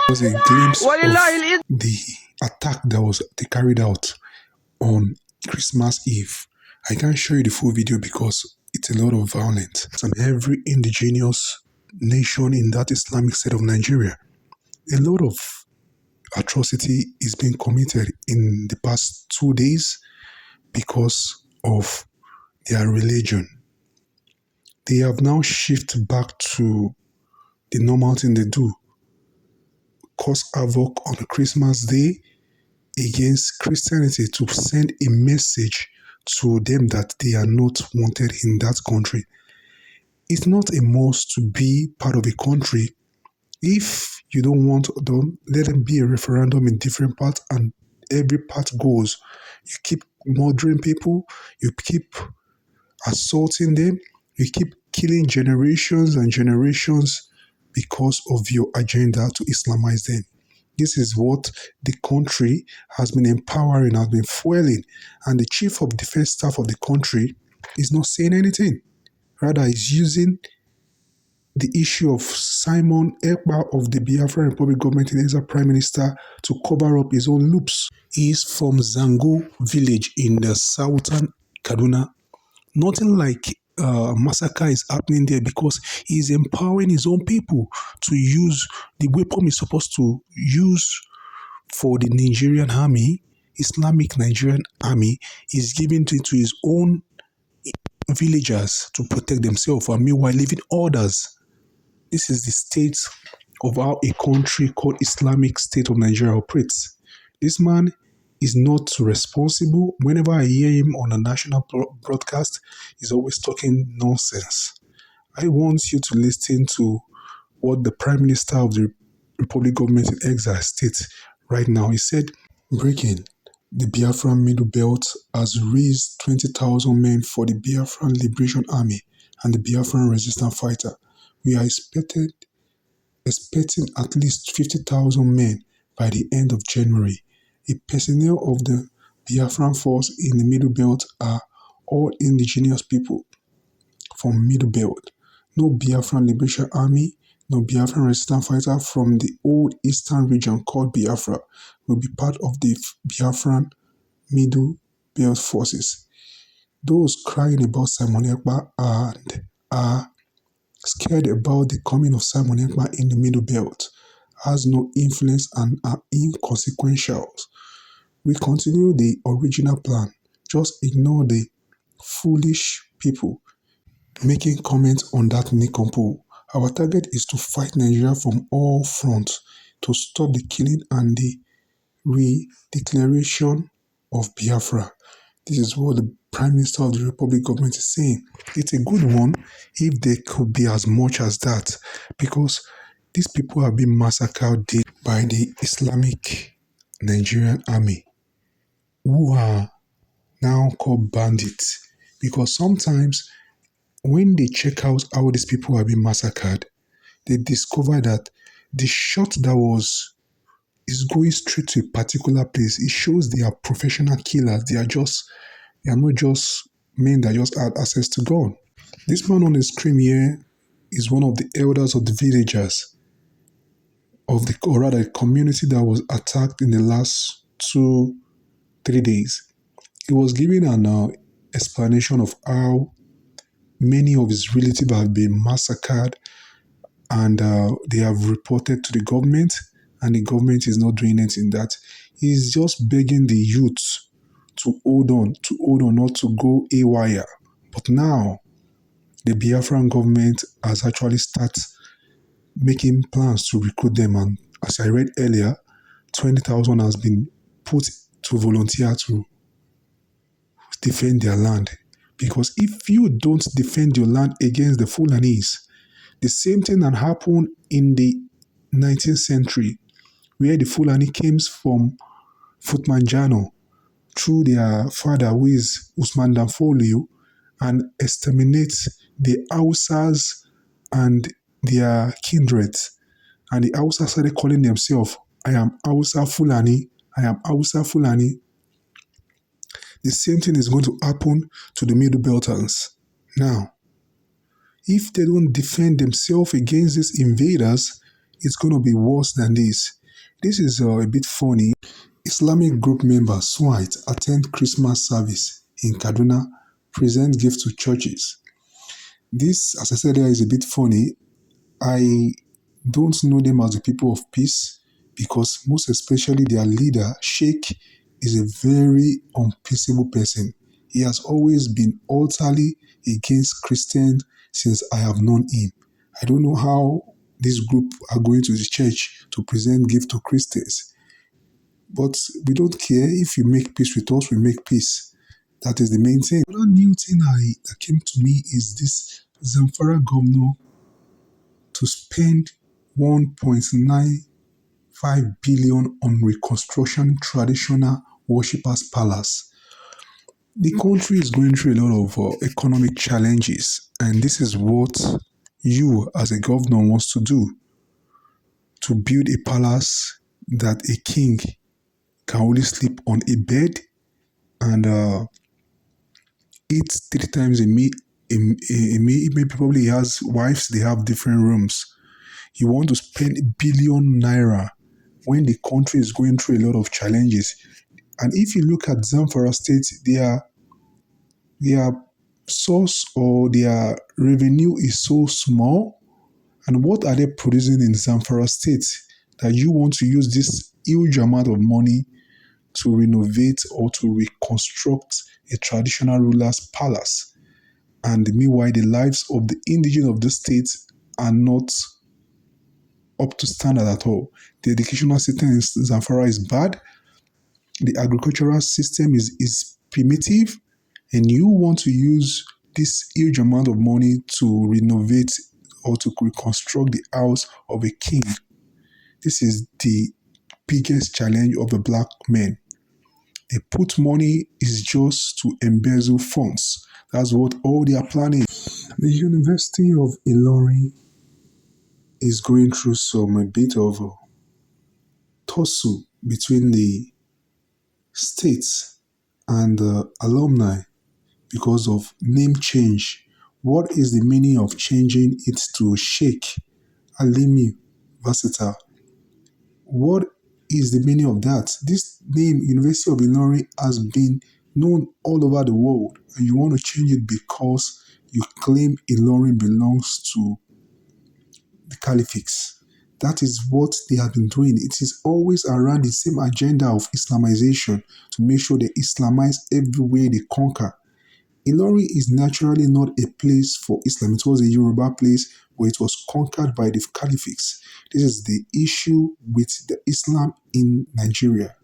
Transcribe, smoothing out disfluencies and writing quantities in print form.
was a glimpse of the attack that they carried out on Christmas Eve. I can't show you the full video because it's a lot of violence. And every indigenous nation in that Islamic state of Nigeria, a lot of atrocity is being committed in the past 2 days because of their religion. They have now shifted back to the normal thing they do, cause havoc on Christmas Day against Christianity to send a message to them that they are not wanted in that country. It's not a must to be part of a country. If you don't want them, let them be a referendum in different parts and every part goes. You keep murdering people, you keep assaulting them, you keep killing generations and generations because of your agenda to Islamize them. This is what the country has been empowering, has been fueling, and the chief of defense staff of the country is not saying anything. Rather, is using the issue of Simon Ekpa of the Biafra Republic government in Exile Prime Minister to cover up his own loops. He is from Zango village in the southern Kaduna. Nothing like massacre is happening there because he's empowering his own people to use the weapon he's supposed to use for the Nigerian army, Islamic Nigerian army, is giving it to his own villagers to protect themselves, and meanwhile leaving others. This is the state of how a country called Islamic State of Nigeria operates. This man is not responsible. Whenever I hear him on a national broadcast, he's always talking nonsense. I want you to listen to what the Prime Minister of the Republic government in exile states right now. He said, breaking, the Biafran Middle Belt has raised 20,000 men for the Biafran Liberation Army and the Biafran Resistance Fighter. We are expecting at least 50,000 men by the end of January. The personnel of the Biafran force in the Middle Belt are all indigenous people from Middle Belt. No Biafran Liberation Army, no Biafran Resistance Fighter from the old eastern region called Biafra will be part of the Biafran Middle Belt forces. Those crying about Simon Ekpa are scared about the coming of Simon Ekpa in the Middle Belt, has no influence and are inconsequential. We continue the original plan. Just ignore the foolish people making comments on that nincompoop. Our target is to fight Nigeria from all fronts to stop the killing and the re-declaration of Biafra. This is what the Prime Minister of the Republic government is saying. It's a good one if there could be as much as that, because these people have been massacred by the Islamic Nigerian army, who are now called bandits. Because sometimes when they check out how these people have been massacred, they discover that the shot that is going straight to a particular place. It shows they are professional killers. They are not just men that just had access to gun. This man on the screen here is one of the elders of the villagers or rather a community that was attacked in the last 2-3 days. He was giving an explanation of how many of his relatives have been massacred, and they have reported to the government, and the government is not doing anything. That he's just begging the youth to hold on, not to go haywire. But now, the Biafran government has actually started making plans to recruit them, and as I read earlier, 20,000 has been put to volunteer to defend their land. Because if you don't defend your land against the Fulanis, the same thing that happened in the 19th century, where the Fulani came from Futmanjano through their father, who is Usman Danfolio, and exterminate the Hausas and their kindred. And the Hausas started calling themselves, I am Hausa Fulani, I am Hausa Fulani. The same thing is going to happen to the Middle Belters. Now, if they don't defend themselves against these invaders, it's going to be worse than this. This is a bit funny. Islamic group members Swite attend Christmas service in Kaduna, present gifts to churches. This, as I said, there is a bit funny. I don't know them as the people of peace because most especially their leader, Sheikh, is a very unpeaceable person. He has always been utterly against Christians since I have known him. I don't know how this group are going to the church to present gift to Christians. But we don't care. If you make peace with us, we make peace. That is the main thing. Another new thing that came to me is this Zamfara governor to spend 1.95 billion on reconstruction traditional worshippers palace. The country is going through a lot of economic challenges, and this is what you as a governor wants to do, to build a palace that a king can only sleep on a bed and eat three times maybe probably he has wives, they have different rooms. You want to spend a billion naira when the country is going through a lot of challenges. And if you look at Zamfara State, their source or their revenue is so small. And what are they producing in Zamfara State that you want to use this huge amount of money to renovate or to reconstruct a traditional ruler's palace? And meanwhile, the lives of the indigenous of the state are not up to standard at all. The educational system in Zamfara is bad. The agricultural system is primitive. And you want to use this huge amount of money to renovate or to reconstruct the house of a king. This is the biggest challenge of the black men. They put money is just to embezzle funds. That's what all they are planning. The University of Ilorin is going through a bit of a tussle between the states and the alumni because of name change. What is the meaning of changing it to Sheikh Alimi Versatile? What is the meaning of that? This name, University of Ilorin, has been known all over the world, and you want to change it because you claim Ilorin belongs to the caliphs. That is what they have been doing. It is always around the same agenda of Islamization to make sure they Islamize everywhere they conquer. Ilorin is naturally not a place for Islam. It was a Yoruba place where it was conquered by the caliphs. This is the issue with the Islam in Nigeria.